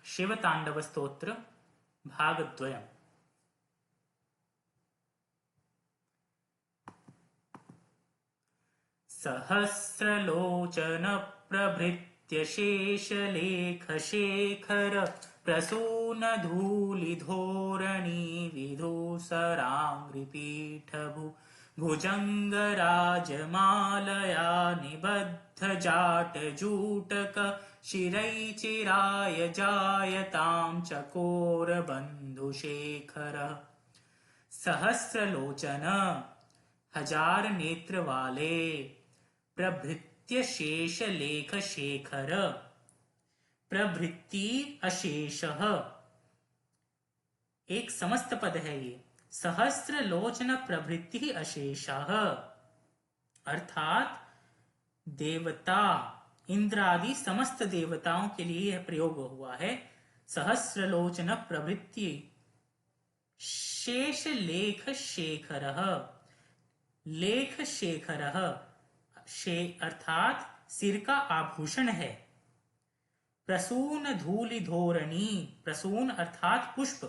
शिवताण्डवस्तोत्र भागद्वयम्। सहस्रलोचन प्रभृत्य शेषलेखशेखर प्रसूनधूलिधोरणी विधूसराङ्घ्रिपीठभु भुजङ्गराजमालया निबद्धजाटजूटक शिरैचिराय जायतां चकोरबन्धुशेखर। सहस्रलोचन हजार नेत्र वाले, प्रभृत्य शेष लेख शेखर, प्रभृति अशेषः एक समस्त पद है ये। सहस्र लोचन प्रभृति अशेषः अर्थात देवता इंद्र आदि समस्त देवताओं के लिए यह प्रयोग हुआ है। सहस्र लोचन प्रभृति शेष लेख शेखरः, लेख शेखरः अर्थात सिर का आभूषण है। प्रसून धूलि धोरणी, प्रसून अर्थात पुष्प,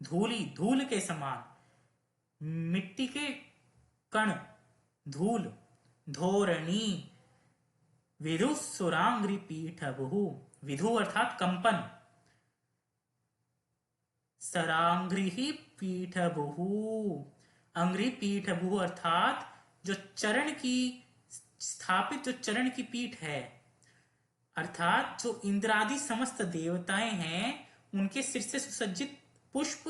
धूलि धूल के समान, मिट्टी के कण धूल, धोरणी विधुसुरांग्रि पीठभु, विधु अर्थात कंपन, सरांग्रि पीठभु, अंग्रि पीठभु अर्थात जो चरण की स्थापित जो चरण की पीठ है, अर्थात जो इंद्रादि समस्त देवताएं हैं उनके सिर से सुसज्जित पुष्प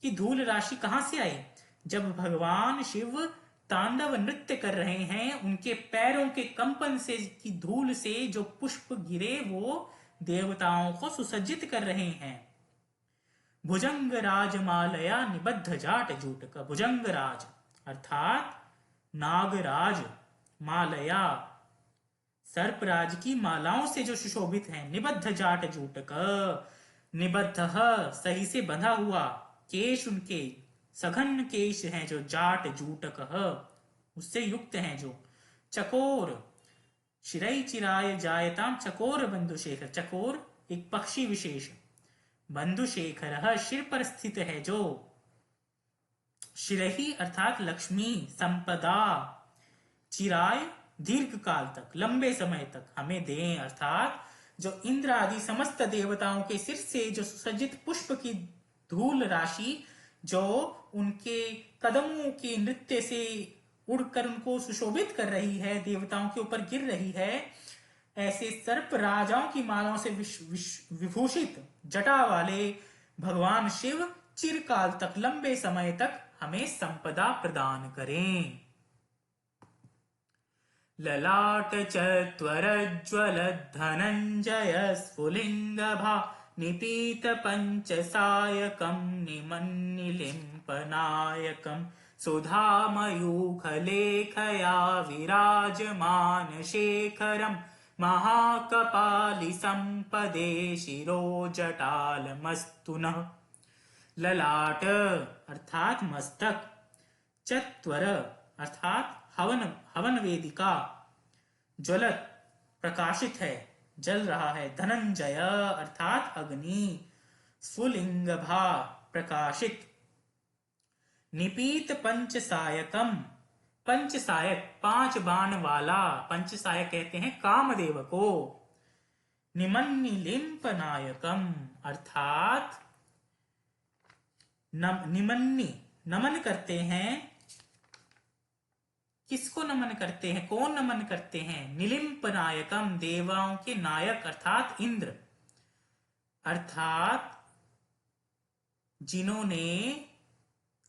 की धूल राशि कहां से आई? जब भगवान शिव तांडव नृत्य कर रहे हैं, उनके पैरों के कंपन से की धूल से जो पुष्प गिरे वो देवताओं को सुसज्जित कर रहे हैं। भुजंग राज मालया निबद्ध जाट जूटक, भुजंग राज अर्थात नागराज, मालया सर्पराज की मालाओं से जो सुशोभित है। निबद्ध जाट जूटक, निबद्ध सही से बंधा हुआ, केश उनके सघन केश हैं जो जाट जूटक उससे युक्त हैं जो। चकोर शिरई चिराय जायताम चकोर बंधुशेखर, चकोर एक पक्षी विशेष, बंधुशेखर शिर पर स्थित है जो। शिरही अर्थात लक्ष्मी संपदा, चिराय दीर्घ काल तक, लंबे समय तक हमें दें, अर्थात जो इंद्र आदि समस्त देवताओं के सिर से जो सुसज्जित पुष्प की धूल राशि जो उनके कदमों के नृत्य से उड़कर उनको सुशोभित कर रही है, देवताओं के ऊपर गिर रही है, ऐसे सर्प राजाओं की मालाओं से विभूषित जटा वाले भगवान शिव चिरकाल तक, लंबे समय तक हमें संपदा प्रदान करें। ललाट चत्वरज्वल धनंजय स्फुलिंगभा निपीत पंचसायकं निमन्निलिम्पनायकं सुधामयूखलेखया विराजमान शेखरं महाकपालि संपदे शिरोजटालमस्तु नः। ललाट अर्थात मस्तक, चत्वर अर्थात हवन वेदिका, ज्वलत प्रकाशित है, जल रहा है। धनंजय अर्थात अग्नि, स्फुलिंगभा प्रकाशित। निपीत पंचसायकम, पंचसायक पांच बाण वाला, पंचसायक कहते हैं कामदेव को। निमन्निलिम्प नायकम अर्थात निमन्नी नमन करते हैं। किसको नमन करते हैं? कौन नमन करते हैं? निलिम्प नायकम देवाओं के नायक अर्थात इंद्र, अर्थात जिन्होंने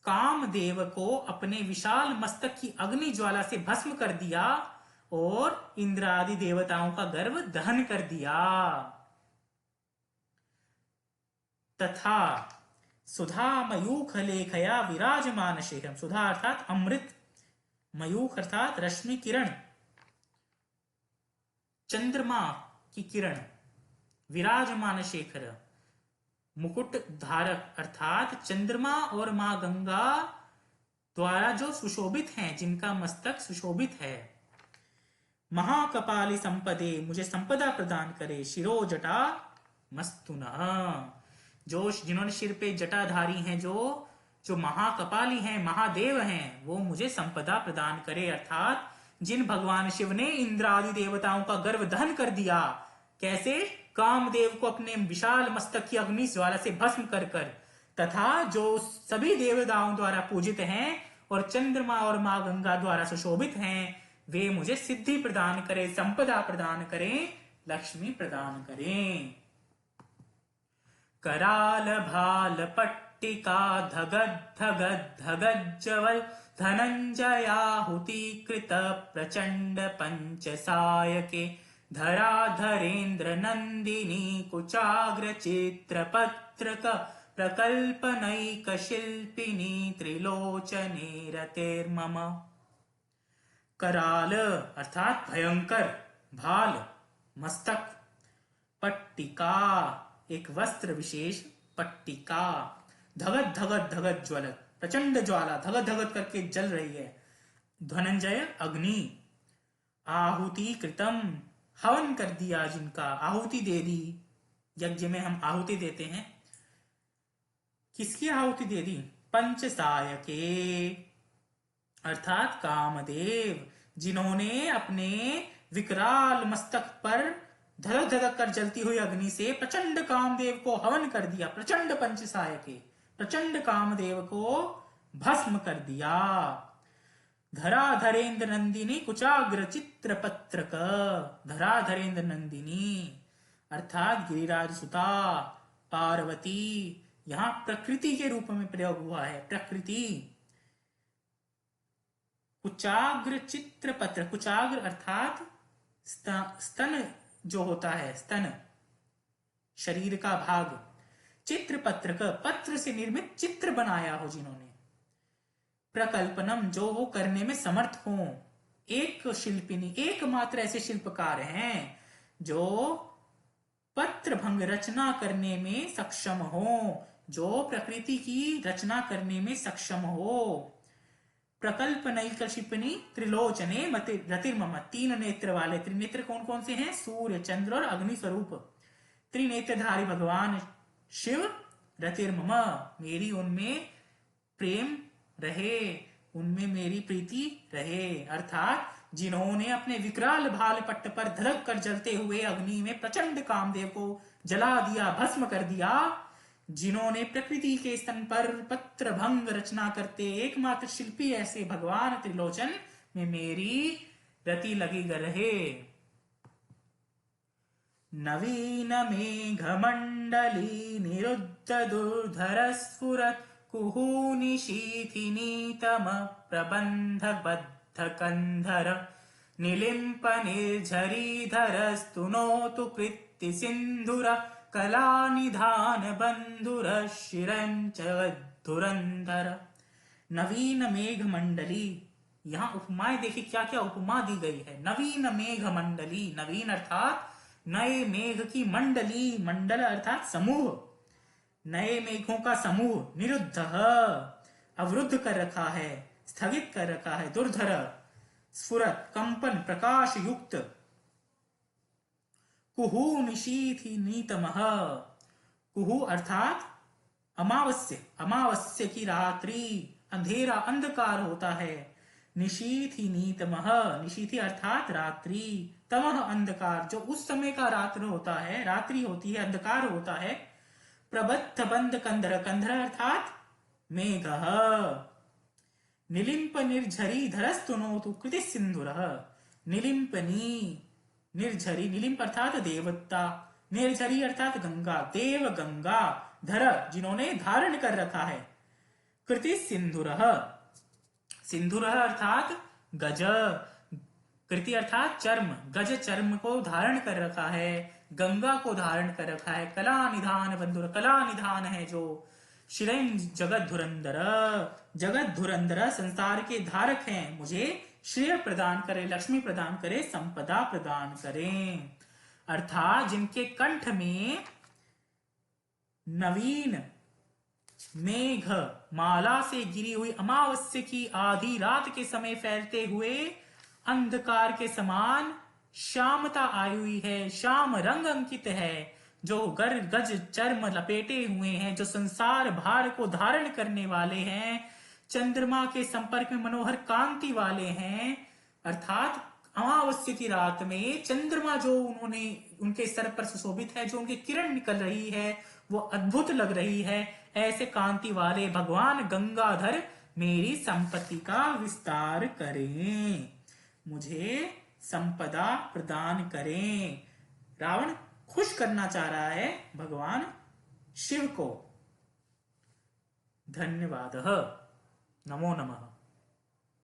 कामदेव को अपने विशाल मस्तक की अग्नि ज्वाला से भस्म कर दिया और इंद्र आदि देवताओं का गर्व दहन कर दिया। तथा सुधा मयूख लेखया विराजमान शेखरम, सुधा अर्थात अमृत, मयूख अर्थात रश्मि किरण, चंद्रमा की किरण, विराजमान शेखर मुकुट धारक अर्थात चंद्रमा और मां गंगा द्वारा जो सुशोभित हैं, जिनका मस्तक सुशोभित है। महाकपाली संपदे मुझे संपदा प्रदान करे, शिरो जटा मस्तुनः। जो जिन्होंने सिर पे जटाधारी हैं, जो जो महाकपाली हैं, महादेव हैं, वो मुझे संपदा प्रदान करे। अर्थात जिन भगवान शिव ने इंद्र आदि देवताओं का गर्व दहन कर दिया, कैसे? कामदेव को अपने विशाल मस्तक की अग्नि ज्वाला से भस्म कर कर, तथा जो सभी देवताओं द्वारा पूजित हैं और चंद्रमा और मां गंगा द्वारा सुशोभित हैं, वे मुझे सिद्धि प्रदान करें, संपदा प्रदान करें, लक्ष्मी प्रदान करें। कराल भाल पट्टिका धगद धगद धगज्जवल धनंजयाहुति कृत प्रचंड पंच सायके धराधरेन्द्र नंदिनी कुचाग्र चित्र पत्रक प्रकल्पनैक शिल्पिनी त्रिलोचने रतेर्मम। कराल अर्थात भयंकर, भाल मस्तक, पट्टिका एक वस्त्र विशेष, पट्टिका, धगत धगत धगत ज्वलत प्रचंड ज्वाला धगत धगत करके जल रही है, धनंजय अग्नि, आहुति कृतम हवन कर दिया जिनका, आहुति दे दी। यज्ञ में हम आहुति देते हैं, किसकी आहुति दे दी? पंचसायके अर्थात कामदेव, जिन्होंने अपने विकराल मस्तक पर धड़क धड़क कर जलती हुई अग्नि से प्रचंड कामदेव को हवन कर दिया। प्रचंड पंचसायके, प्रचंड कामदेव को भस्म कर दिया। धराधरेन्द्र नंदिनी कुचाग्र चित्र पत्रक, धराधरेन्द्र नंदिनी अर्थात गिरिराज सुता पार्वती, यहां प्रकृति के रूप में प्रयोग हुआ है। प्रकृति, कुचाग्र चित्र पत्र, कुचाग्र अर्थात स्तन जो होता है, स्तन शरीर का भाग, चित्र पत्र का पत्र से निर्मित चित्र बनाया हो जिन्होंने, प्रकल्पनम जो वो करने में समर्थ हो, एक शिल्पिनी एकमात्र ऐसे शिल्पकार हैं जो पत्र भंग रचना करने में सक्षम हो, जो प्रकृति की रचना करने में सक्षम हो। प्रकल्पनैक शिल्पिनी त्रिलोचने रतिर्मम, तीन नेत्र वाले, त्रिनेत्र कौन कौन से हैं? सूर्य, चंद्र और अग्नि स्वरूप त्रिनेत्रधारी भगवान शिव, रतिर्मम मेरी उनमें प्रेम रहे, उनमें मेरी प्रीति रहे। अर्थात जिन्होंने अपने विकराल भाल पट्ट पर धड़क कर जलते हुए अग्नि में प्रचंड कामदेव को जला दिया, भस्म कर दिया, जिन्होंने प्रकृति के स्तन पर पत्र भंग रचना करते एकमात्र शिल्पी ऐसे भगवान त्रिलोचन में मेरी रति लगी रहे। नवीन मेघ मंडली निरुद्ध दुर्धर स्फुरत कुहूनि शीथिनीतम प्रबंध बद्ध कंधर निलिम्प निर्झरीधर स्तुनोतु कृत्ति सिंधुर कला निधान बंधुर शिरंच धुरंधर। नवीन मेघ मंडली, यहां उपमाएं देखिए क्या क्या उपमा दी गई है। नवीन मेघ मंडली, नवीन अर्थात नए मेघ की मंडली, मंडल अर्थात समूह, नए मेघों का समूह, निरुद्ध अवरुद्ध कर रखा है, स्थगित कर रखा है, दुर्धर स्फुरत कंपन प्रकाश युक्त, कुहू निशीथि नीतमः, कुहू अर्थात अमावस्या, अमावस्या की रात्रि, अंधेरा अंधकार होता है। निशीथि नीतमः, निशीथि अर्थात रात्रि, तमः अंधकार जो उस समय का रात्र होता है, रात्रि होती है, अंधकार होता है। प्रबद्ध बंध कंधर, कंधर अर्थात मेघ, निलिम्प निर्झरी धरस्तुनोतु कृति सिंधुरः, निलिम्पनी निर्झरी, निलिम्प अर्थात देवता, निर्झरी अर्थात गंगा, देव गंगा, धर जिन्होंने धारण कर रखा है, कृति सिंधुरः, सिंधुरः अर्थात गज, कृति अर्थात चर्म, गज चर्म को धारण कर रखा है, गंगा को धारण कर रखा है। कला निधान बंधुर, कला निधान है जो, शिरेन जगत धुरंधर, जगत धुरंधर संसार के धारक हैं, मुझे श्रेय प्रदान करे, लक्ष्मी प्रदान करे, संपदा प्रदान करें। अर्थात जिनके कंठ में नवीन मेघ माला से गिरी हुई अमावस्या की आधी रात के समय फैलते हुए अंधकार के समान श्यामता आई हुई है, श्याम रंग अंकित है, जो गज चर्म लपेटे हुए हैं, जो संसार भार को धारण करने वाले हैं, चंद्रमा के संपर्क में मनोहर कांति वाले हैं, अर्थात अमावस्या की रात में चंद्रमा जो उन्होंने उनके सर पर सुशोभित है, जो उनकी किरण निकल रही है वो अद्भुत लग रही है, ऐसे कांति वाले भगवान गंगाधर मेरी संपत्ति का विस्तार करें, मुझे संपदा प्रदान करें। रावण खुश करना चाह रहा है भगवान शिव को। धन्यवाद। नमो नमः।